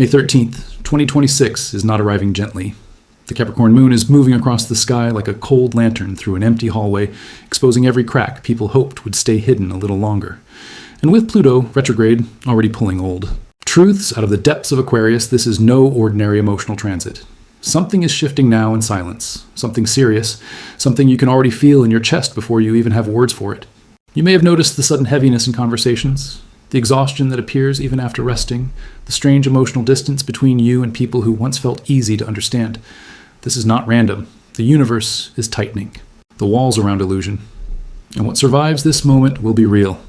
May 13th, 2026 is not arriving gently. The Capricorn Moon is moving across the sky like a cold lantern through an empty hallway, exposing every crack people hoped would stay hidden a little longer. And with Pluto Retrograde already pulling old truths out of the depths of Aquarius, this is no ordinary emotional transit. Something is shifting now in silence, something serious, something you can already feel in your chest before you even have words for it. You may have noticed the sudden heaviness in conversations, the exhaustion that appears even after resting, the strange emotional distance between you and people who once felt easy to understand. This is not random. The universe is tightening, the walls around illusion. And what survives this moment will be real.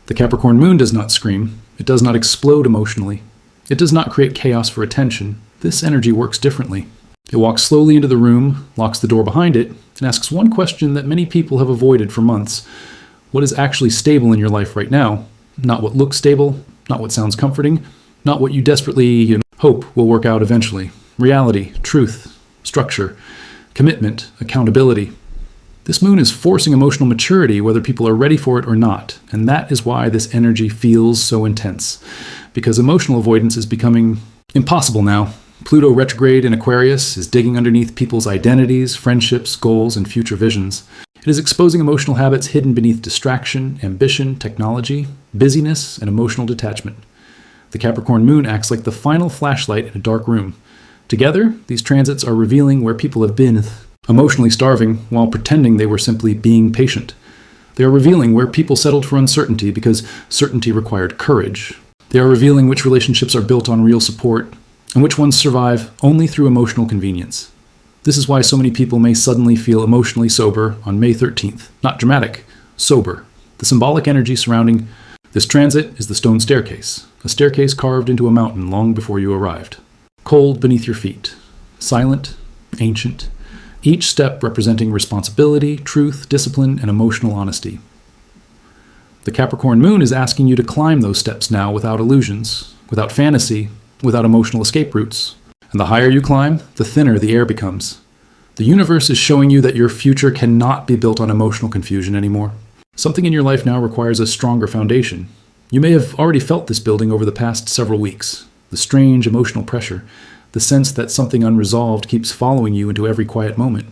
The Capricorn Moon does not scream. It does not explode emotionally. It does not create chaos for attention. This energy works differently. It walks slowly into the room, locks the door behind it, and asks one question that many people have avoided for months. What is actually stable in your life right now? Not what looks stable, not what sounds comforting, not what you desperately hope will work out eventually. Reality, truth, structure, commitment, accountability. This moon is forcing emotional maturity whether people are ready for it or not, and that is why this energy feels so intense. Because emotional avoidance is becoming impossible now. Pluto retrograde in Aquarius is digging underneath people's identities, friendships, goals, and future visions. It is exposing emotional habits hidden beneath distraction, ambition, technology, busyness, and emotional detachment. The Capricorn Moon acts like the final flashlight in a dark room. Together, these transits are revealing where people have been emotionally starving while pretending they were simply being patient. They are revealing where people settled for uncertainty because certainty required courage. They are revealing which relationships are built on real support and which ones survive only through emotional convenience. This is why so many people may suddenly feel emotionally sober on May 13th. Not dramatic, sober. The symbolic energy surrounding this transit is the stone staircase, a staircase carved into a mountain long before you arrived. Cold beneath your feet, silent, ancient, each step representing responsibility, truth, discipline, and emotional honesty. The Capricorn Moon is asking you to climb those steps now without illusions, without fantasy, without emotional escape routes. And the higher you climb, the thinner the air becomes. The universe is showing you that your future cannot be built on emotional confusion anymore. Something in your life now requires a stronger foundation. You may have already felt this building over the past several weeks. The strange emotional pressure, the sense that something unresolved keeps following you into every quiet moment.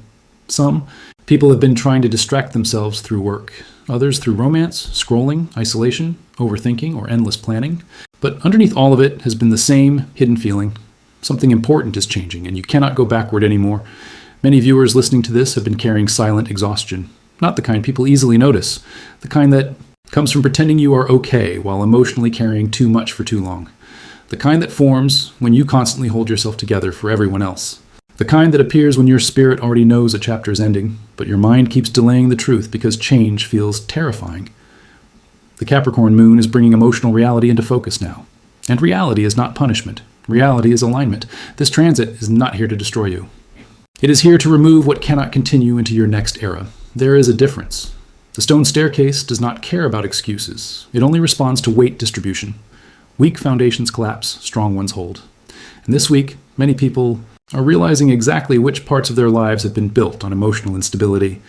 Some people have been trying to distract themselves through work, others through romance, scrolling, isolation, overthinking, or endless planning. But underneath all of it has been the same hidden feeling. Something important is changing, and you cannot go backward anymore. Many viewers listening to this have been carrying silent exhaustion. Not the kind people easily notice, the kind that comes from pretending you are okay while emotionally carrying too much for too long. The kind that forms when you constantly hold yourself together for everyone else. The kind that appears when your spirit already knows a chapter is ending, but your mind keeps delaying the truth because change feels terrifying. The Capricorn Moon is bringing emotional reality into focus now. And reality is not punishment. Reality is alignment. This transit is not here to destroy you. It is here to remove what cannot continue into your next era. There is a difference. The stone staircase does not care about excuses. It only responds to weight distribution. Weak foundations collapse, strong ones hold. And this week, many people are realizing exactly which parts of their lives have been built on emotional instability.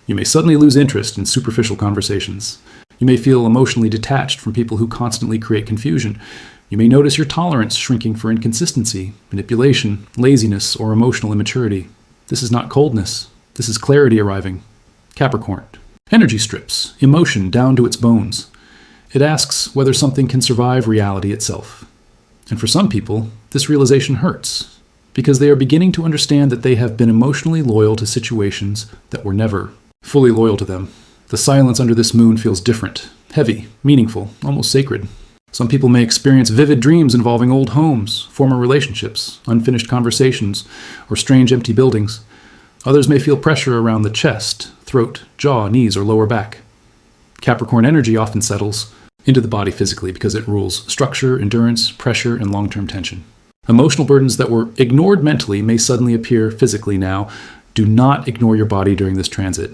You may suddenly lose interest in superficial conversations. You may feel emotionally detached from people who constantly create confusion. You may notice your tolerance shrinking for inconsistency, manipulation, laziness, or emotional immaturity. This is not coldness. This is clarity arriving. Capricorn. Energy strips emotion down to its bones. It asks whether something can survive reality itself. And for some people, this realization hurts, because they are beginning to understand that they have been emotionally loyal to situations that were never fully loyal to them. The silence under this moon feels different, heavy, meaningful, almost sacred. Some people may experience vivid dreams involving old homes, former relationships, unfinished conversations, or strange empty buildings. Others may feel pressure around the chest, throat, jaw, knees, or lower back. Capricorn energy often settles into the body physically because it rules structure, endurance, pressure, and long-term tension. Emotional burdens that were ignored mentally may suddenly appear physically now. Do not ignore your body during this transit.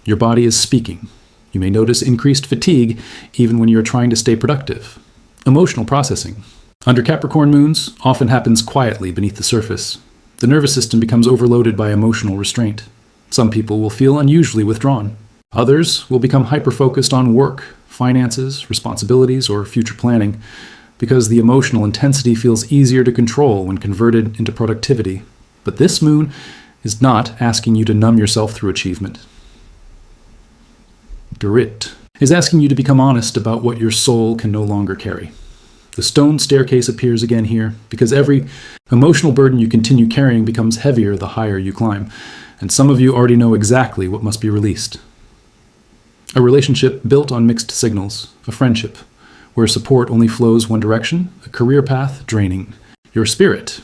Your body is speaking. You may notice increased fatigue even when you are trying to stay productive. Emotional processing. Under Capricorn moons often happens quietly beneath the surface. The nervous system becomes overloaded by emotional restraint. Some people will feel unusually withdrawn. Others will become hyper-focused on work, finances, responsibilities, or future planning. because the emotional intensity feels easier to control when converted into productivity. But this moon is not asking you to numb yourself through achievement. Grit is asking you to become honest about what your soul can no longer carry. The stone staircase appears again here because every emotional burden you continue carrying becomes heavier the higher you climb, and some of you already know exactly what must be released. A relationship built on mixed signals, a friendship where support only flows one direction, a career path draining. Your spirit,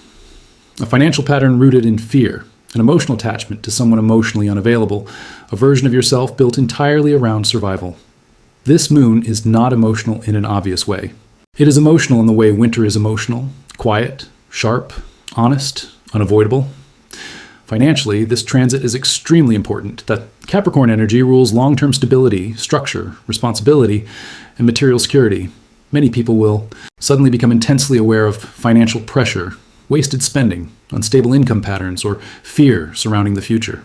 a financial pattern rooted in fear, an emotional attachment to someone emotionally unavailable, a version of yourself built entirely around survival. This moon is not emotional in an obvious way. It is emotional in the way winter is emotional, quiet, sharp, honest, unavoidable. Financially, this transit is extremely important. That Capricorn energy rules long-term stability, structure, responsibility, and material security. Many people will suddenly become intensely aware of financial pressure, wasted spending, unstable income patterns, or fear surrounding the future.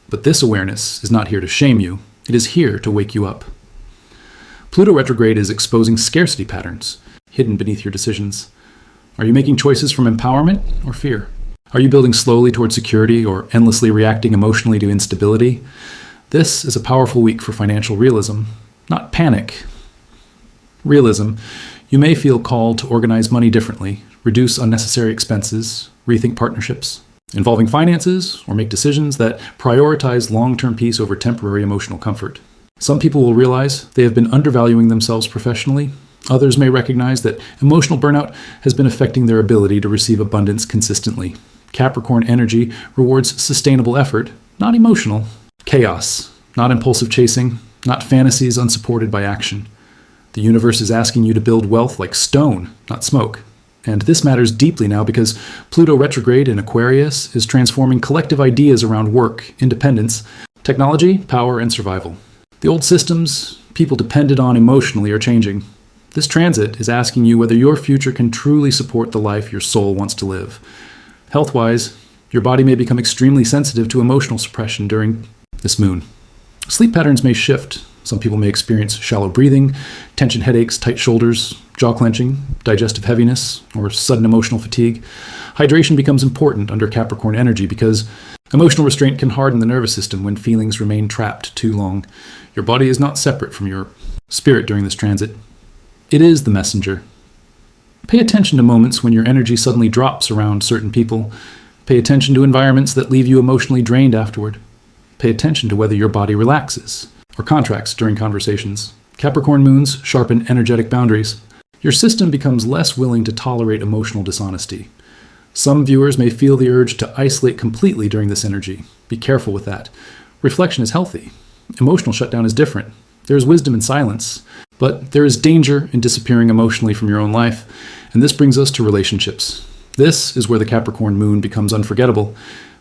But this awareness is not here to shame you. It is here to wake you up. Pluto Retrograde is exposing scarcity patterns hidden beneath your decisions. Are you making choices from empowerment or fear? Are you building slowly toward security or endlessly reacting emotionally to instability? This is a powerful week for financial realism, not panic. Realism. You may feel called to organize money differently, reduce unnecessary expenses, rethink partnerships involving finances, or make decisions that prioritize long-term peace over temporary emotional comfort. Some people will realize they have been undervaluing themselves professionally. Others may recognize that emotional burnout has been affecting their ability to receive abundance consistently. Capricorn energy rewards sustainable effort, not emotional. Chaos, not impulsive chasing, not fantasies unsupported by action. The universe is asking you to build wealth like stone, not smoke. And this matters deeply now because Pluto retrograde in Aquarius is transforming collective ideas around work, independence, technology, power, and survival. The old systems people depended on emotionally are changing. This transit is asking you whether your future can truly support the life your soul wants to live. Health-wise, your body may become extremely sensitive to emotional suppression during this moon. Sleep patterns may shift. Some people may experience shallow breathing, tension headaches, tight shoulders, jaw clenching, digestive heaviness, or sudden emotional fatigue. Hydration becomes important under Capricorn energy because emotional restraint can harden the nervous system when feelings remain trapped too long. Your body is not separate from your spirit during this transit. It is the messenger. Pay attention to moments when your energy suddenly drops around certain people. Pay attention to environments that leave you emotionally drained afterward. Pay attention to whether your body relaxes or contracts during conversations. Capricorn moons sharpen energetic boundaries. Your system becomes less willing to tolerate emotional dishonesty. Some viewers may feel the urge to isolate completely during this energy. Be careful with that. Reflection is healthy. Emotional shutdown is different. There is wisdom in silence, but there is danger in disappearing emotionally from your own life, and this brings us to relationships. This is where the Capricorn moon becomes unforgettable,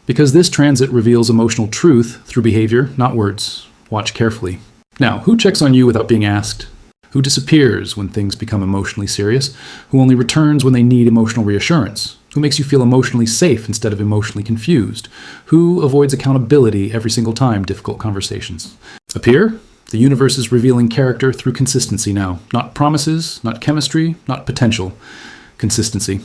because this transit reveals emotional truth through behavior, not words. Watch carefully. Now, who checks on you without being asked? Who disappears when things become emotionally serious? Who only returns when they need emotional reassurance? Who makes you feel emotionally safe instead of emotionally confused? Who avoids accountability every single time difficult conversations appear? The universe is revealing character through consistency now. Not promises, not chemistry, not potential. Consistency.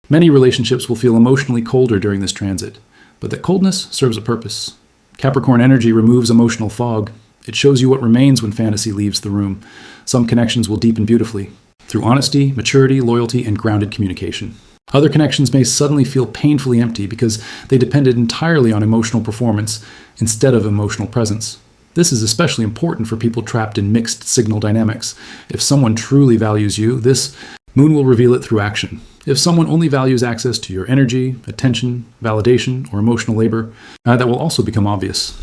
Many relationships will feel emotionally colder during this transit, but that coldness serves a purpose. Capricorn energy removes emotional fog. It shows you what remains when fantasy leaves the room. Some connections will deepen beautifully through honesty, maturity, loyalty, and grounded communication. Other connections may suddenly feel painfully empty because they depended entirely on emotional performance instead of emotional presence. This is especially important for people trapped in mixed signal dynamics. If someone truly values you, this moon will reveal it through action. If someone only values access to your energy, attention, validation, or emotional labor, that will also become obvious.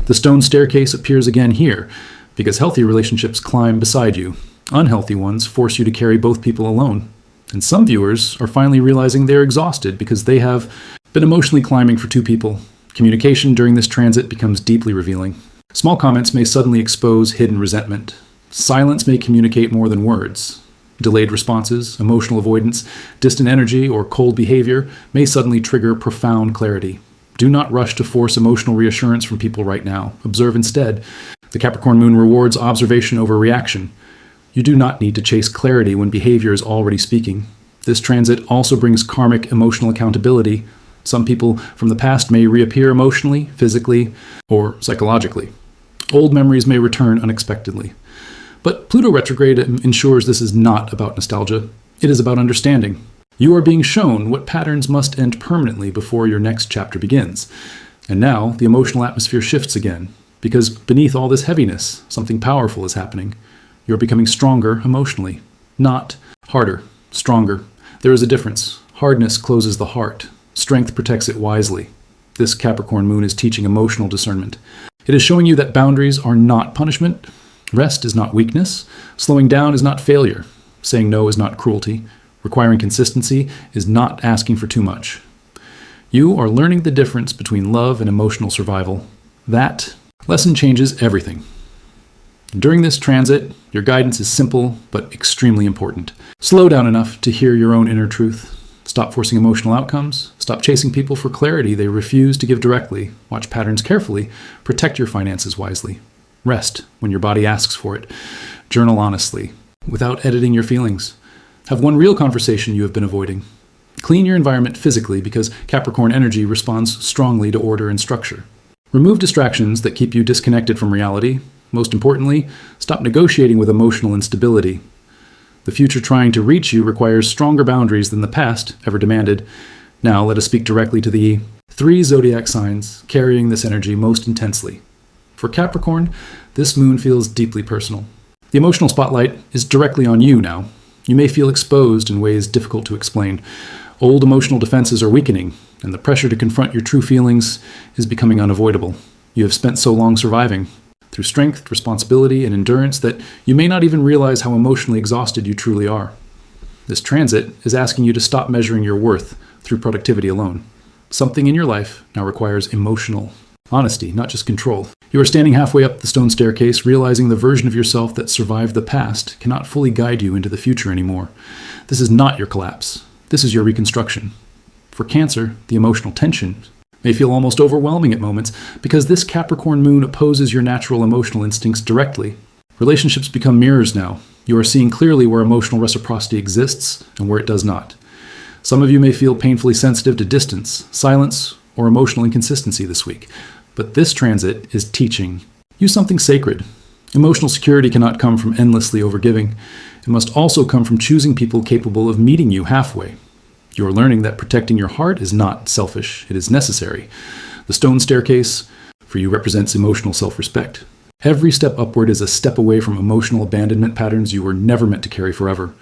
The stone staircase appears again here, because healthy relationships climb beside you. Unhealthy ones force you to carry both people alone. And some viewers are finally realizing they're exhausted because they have been emotionally climbing for two people. Communication during this transit becomes deeply revealing. Small comments may suddenly expose hidden resentment. Silence may communicate more than words. Delayed responses, emotional avoidance, distant energy, or cold behavior may suddenly trigger profound clarity. Do not rush to force emotional reassurance from people right now. Observe instead. The Capricorn moon rewards observation over reaction. You do not need to chase clarity when behavior is already speaking. This transit also brings karmic emotional accountability. Some people from the past may reappear emotionally, physically, or psychologically. Old memories may return unexpectedly. But Pluto Retrograde ensures this is not about nostalgia. It is about understanding. You are being shown what patterns must end permanently before your next chapter begins. And now the emotional atmosphere shifts again, because beneath all this heaviness, something powerful is happening. You're becoming stronger emotionally, not harder, stronger. There is a difference. Hardness closes the heart. Strength protects it wisely. This Capricorn Moon is teaching emotional discernment. It is showing you that boundaries are not punishment. Rest is not weakness. Slowing down is not failure. Saying no is not cruelty. Requiring consistency is not asking for too much. You are learning the difference between love and emotional survival. That lesson changes everything. During this transit, your guidance is simple but extremely important. Slow down enough to hear your own inner truth. Stop forcing emotional outcomes. Stop chasing people for clarity they refuse to give directly. Watch patterns carefully. Protect your finances wisely. Rest when your body asks for it. Journal honestly, without editing your feelings. Have one real conversation you have been avoiding. Clean your environment physically because Capricorn energy responds strongly to order and structure. Remove distractions that keep you disconnected from reality. Most importantly, stop negotiating with emotional instability. The future trying to reach you requires stronger boundaries than the past ever demanded. Now let us speak directly to the 3 zodiac signs carrying this energy most intensely. For Capricorn, this moon feels deeply personal. The emotional spotlight is directly on you now. You may feel exposed in ways difficult to explain. Old emotional defenses are weakening, and the pressure to confront your true feelings is becoming unavoidable. You have spent so long surviving, through strength, responsibility, and endurance that you may not even realize how emotionally exhausted you truly are. This transit is asking you to stop measuring your worth through productivity alone. Something in your life now requires emotional honesty, not just control. You are standing halfway up the stone staircase, realizing the version of yourself that survived the past cannot fully guide you into the future anymore. This is not your collapse. This is your reconstruction. For Cancer, the emotional tension may feel almost overwhelming at moments because this Capricorn moon opposes your natural emotional instincts directly. Relationships become mirrors now. You are seeing clearly where emotional reciprocity exists and where it does not. Some of you may feel painfully sensitive to distance, silence, or emotional inconsistency this week, but this transit is teaching you something sacred. Emotional security cannot come from endlessly overgiving. It must also come from choosing people capable of meeting you halfway. You are learning that protecting your heart is not selfish, it is necessary. The stone staircase for you represents emotional self-respect. Every step upward is a step away from emotional abandonment patterns you were never meant to carry forever.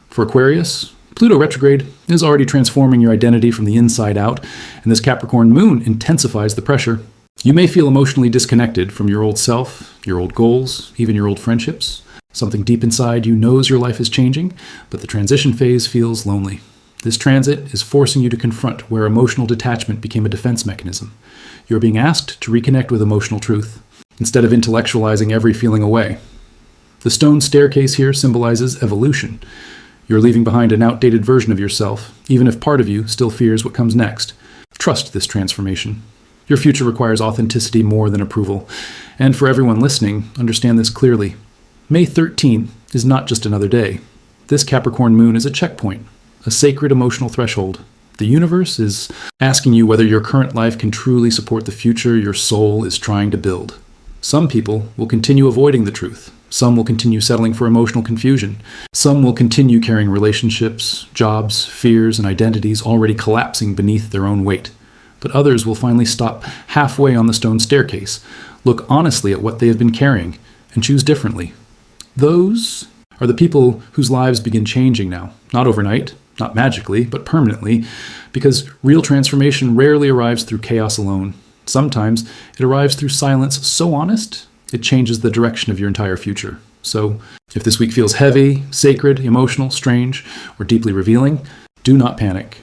For Aquarius, Pluto Retrograde is already transforming your identity from the inside out, and this Capricorn moon intensifies the pressure. You may feel emotionally disconnected from your old self, your old goals, even your old friendships. Something deep inside you knows your life is changing, but the transition phase feels lonely. This transit is forcing you to confront where emotional detachment became a defense mechanism. You are being asked to reconnect with emotional truth, instead of intellectualizing every feeling away. The stone staircase here symbolizes evolution. You're leaving behind an outdated version of yourself, even if part of you still fears what comes next. Trust this transformation. Your future requires authenticity more than approval. And for everyone listening, understand this clearly. May 13th is not just another day. This Capricorn moon is a checkpoint, a sacred emotional threshold. The universe is asking you whether your current life can truly support the future your soul is trying to build. Some people will continue avoiding the truth. Some will continue settling for emotional confusion. Some will continue carrying relationships, jobs, fears, and identities already collapsing beneath their own weight. But others will finally stop halfway on the stone staircase, look honestly at what they have been carrying, and choose differently. Those are the people whose lives begin changing now, not overnight, not magically, but permanently, because real transformation rarely arrives through chaos alone. Sometimes it arrives through silence so honest, it changes the direction of your entire future. So, if this week feels heavy, sacred, emotional, strange, or deeply revealing, do not panic.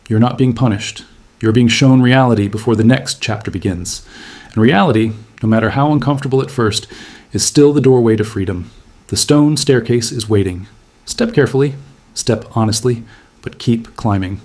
You're not being punished. You're being shown reality before the next chapter begins. And reality, no matter how uncomfortable at first, is still the doorway to freedom. The stone staircase is waiting. Step carefully, step honestly, but keep climbing.